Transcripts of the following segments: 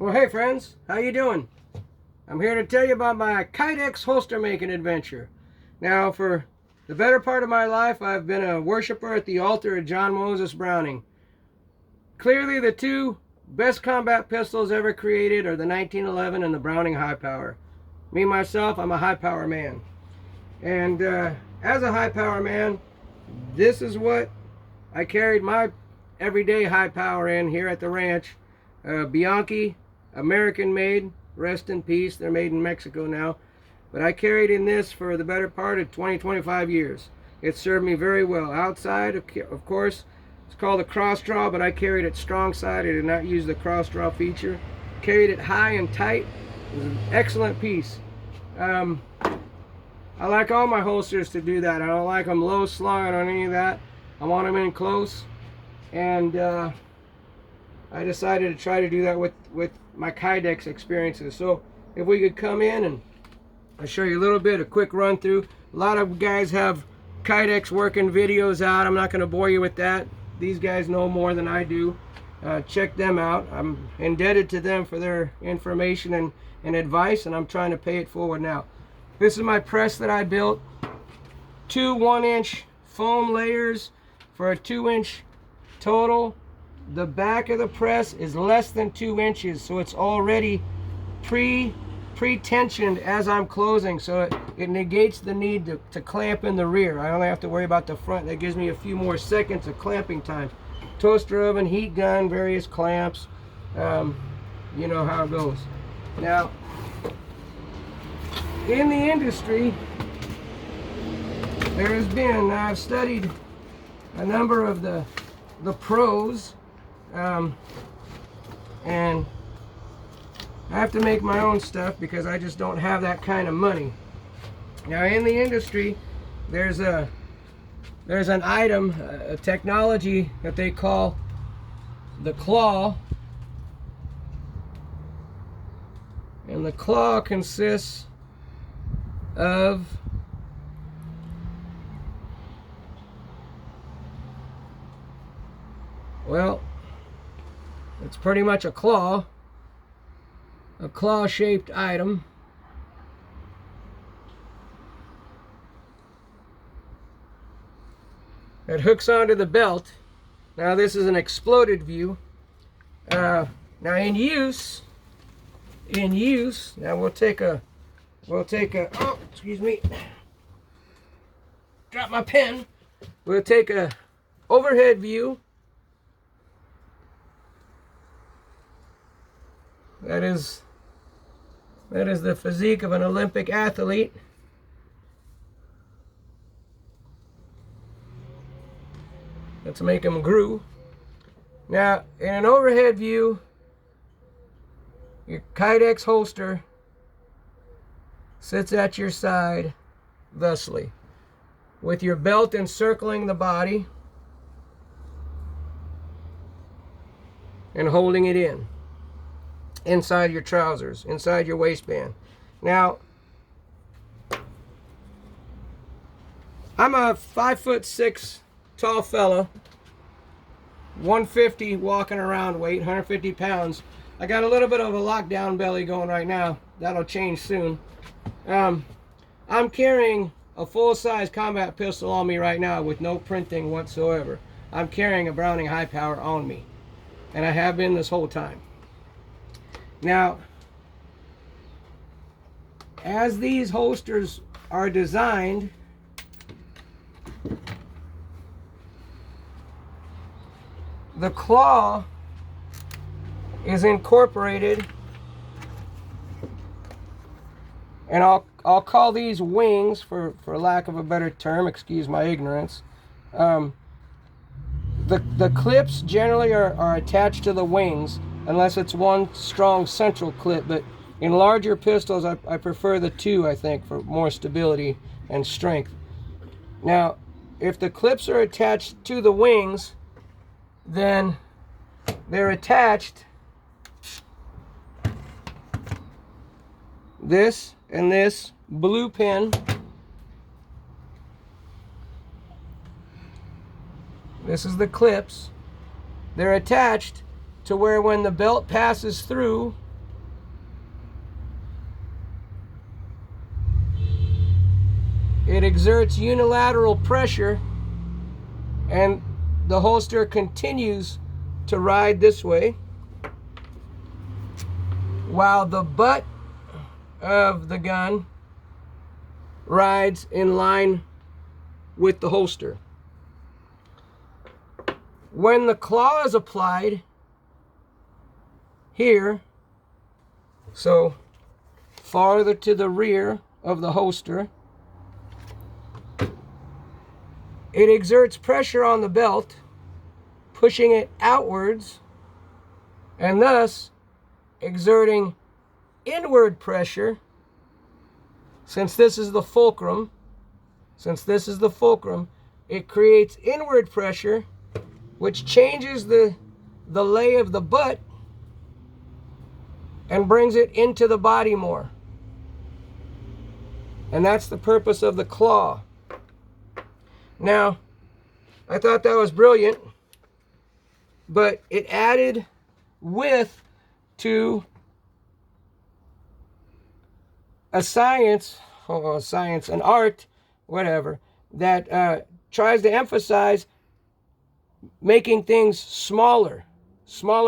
Well, hey friends, how you doing? I'm here to tell you about my Kydex holster making adventure. Now, for the better part of my life, I've been a worshiper at the altar of John Moses Browning. Clearly, the two best combat pistols ever created are the 1911 and the Browning High Power. Me, myself, I'm a high power man. And as a high power man, this is what I carried my everyday high power in here at the ranch. Bianchi, American made, rest in peace, they're made in Mexico now, but I carried in this for the better part of 25 years. It served me very well. Outside, of course, it's called a cross draw, but I carried it strong side. I did not use the cross draw feature. Carried it high and tight. It was an excellent piece. I like all my holsters to do that. I don't like them low slung or any of that. I want them in close, and I decided to try to do that with my Kydex experiences. So if we could come in and I'll show you a little bit, a quick run through. A lot of guys have Kydex working videos out. I'm not going to bore you with that. These guys know more than I do. Check them out. I'm indebted to them for their information and advice, and I'm trying to pay it forward now. This is my press that I built. Two 1-inch foam layers for a 2-inch total. The back of the press is less than 2 inches, so it's already pre-tensioned as I'm closing, so it negates the need to clamp in the rear. I only have to worry about the front. That gives me a few more seconds of clamping time. Toaster oven, heat gun, various clamps. You know how it goes. Now, in the industry, there has been, I've studied a number of the pros, and I have to make my own stuff because I just don't have that kind of money. Now, in the industry, there's an item, a technology that they call the claw, and the claw consists of it's pretty much a claw-shaped item. It hooks onto the belt. Now this is an exploded view. Now in use, now we'll take a, oh, excuse me, drop my pen. We'll take a overhead view. That is the physique of an Olympic athlete. Let's make him groove. Now, in an overhead view, your Kydex holster sits at your side thusly, with your belt encircling the body and holding it inside your trousers, inside your waistband. Now, I'm a 5'6" tall fella, 150 walking around weight, 150 pounds. I got a little bit of a lockdown belly going right now. That'll change soon. I'm carrying a full-size combat pistol on me right now with no printing whatsoever. I'm carrying a Browning High Power on me, and I have been this whole time. Now, as these holsters are designed, the claw is incorporated, and I'll call these wings for lack of a better term. Excuse my ignorance. The clips generally are attached to the wings, unless it's one strong central clip, but in larger pistols I prefer the two, I think, for more stability and strength. Now, if the clips are attached to the wings, then they're attached this and this blue pin. This is the clips. They're attached to where when the belt passes through, it exerts unilateral pressure, and the holster continues to ride this way, while the butt of the gun rides in line with the holster. When the claw is applied here, so farther to the rear of the holster, it exerts pressure on the belt, pushing it outwards, and thus exerting inward pressure. Since this is the fulcrum, it creates inward pressure, which changes the lay of the butt and brings it into the body more. And that's the purpose of the claw. Now, I thought that was brilliant, but it added width to an art, whatever, that tries to emphasize making things smaller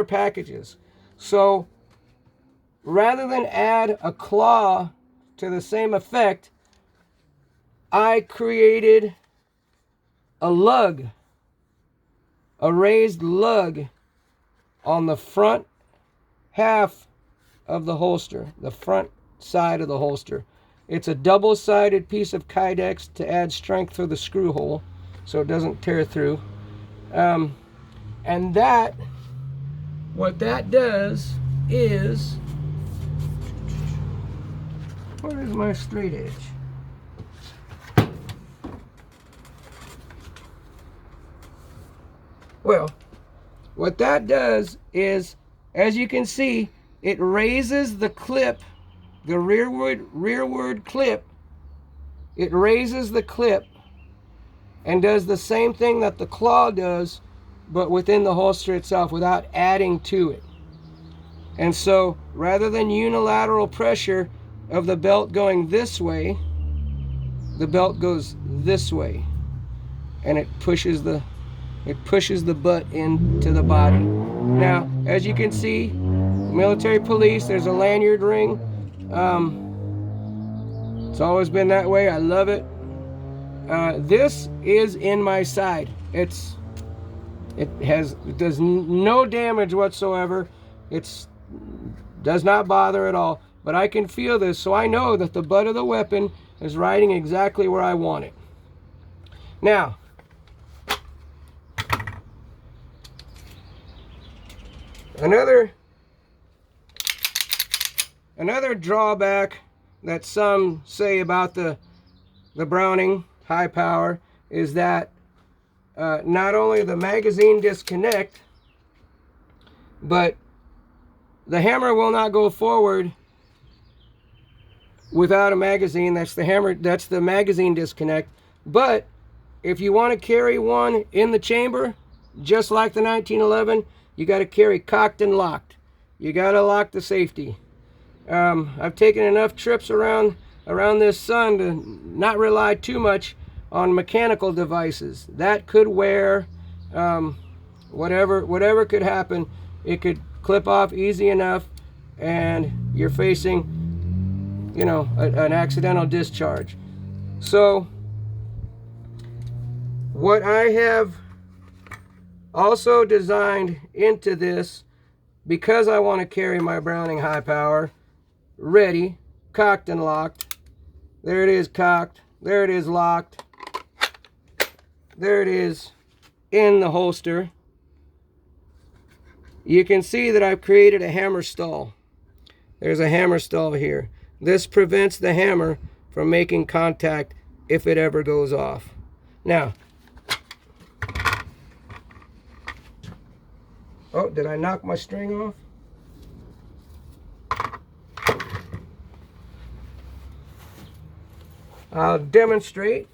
packages. So rather than add a claw to the same effect, I created a lug, a raised lug on the front half of the holster, the front side of the holster. It's a double-sided piece of Kydex to add strength for the screw hole so it doesn't tear through. And what that does is, where is my straight edge? Well, what that does is, as you can see, it raises the clip, the rearward clip. It raises the clip and does the same thing that the claw does, but within the holster itself without adding to it. And so rather than unilateral pressure of the belt going this way, the belt goes this way, and it pushes the butt into the body. Now, as you can see, military police, there's a lanyard ring. It's always been that way. I love it. This is in my side. It does no damage whatsoever. It does not bother at all. But I can feel this, so I know that the butt of the weapon is riding exactly where I want it. Now, another drawback that some say about the Browning high power is that not only the magazine disconnect, but the hammer will not go forward without a magazine. That's the magazine disconnect. But if you want to carry one in the chamber, just like the 1911, you got to carry cocked and locked. You got to lock the safety. I've taken enough trips around this sun to not rely too much on mechanical devices. That could wear, whatever could happen. It could clip off easy enough, and you're facing, an accidental discharge. So what I have also designed into this, because I want to carry my Browning high power ready, cocked and locked. There it is cocked. There it is locked. There it is in the holster. You can see that I've created a hammer stall. There's a hammer stall here. This prevents the hammer from making contact if it ever goes off. Now, oh, did I knock my string off? I'll demonstrate.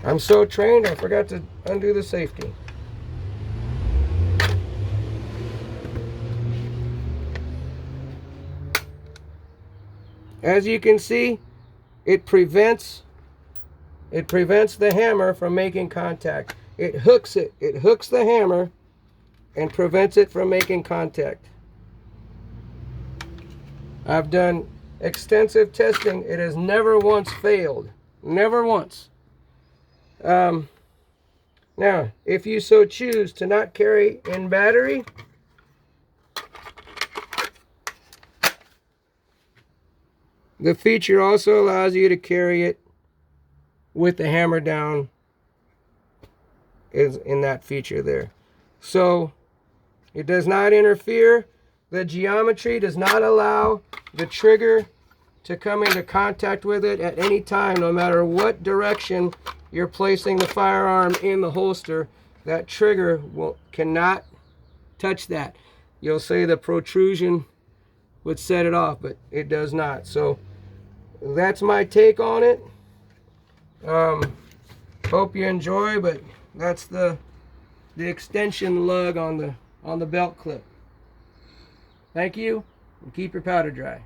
I'm so trained, I forgot to undo the safety. As you can see, it prevents the hammer from making contact. It hooks it. It hooks the hammer and prevents it from making contact. I've done extensive testing. It has never once failed. Never once. Now, if you so choose to not carry in battery, the feature also allows you to carry it with the hammer down, is in that feature there. So it does not interfere. The geometry does not allow the trigger to come into contact with it at any time, no matter what direction you're placing the firearm in the holster. That trigger cannot touch that. You'll say the protrusion would set it off, but it does not. So that's my take on it. Hope you enjoy, but that's the extension lug on the belt clip. Thank you, and keep your powder dry.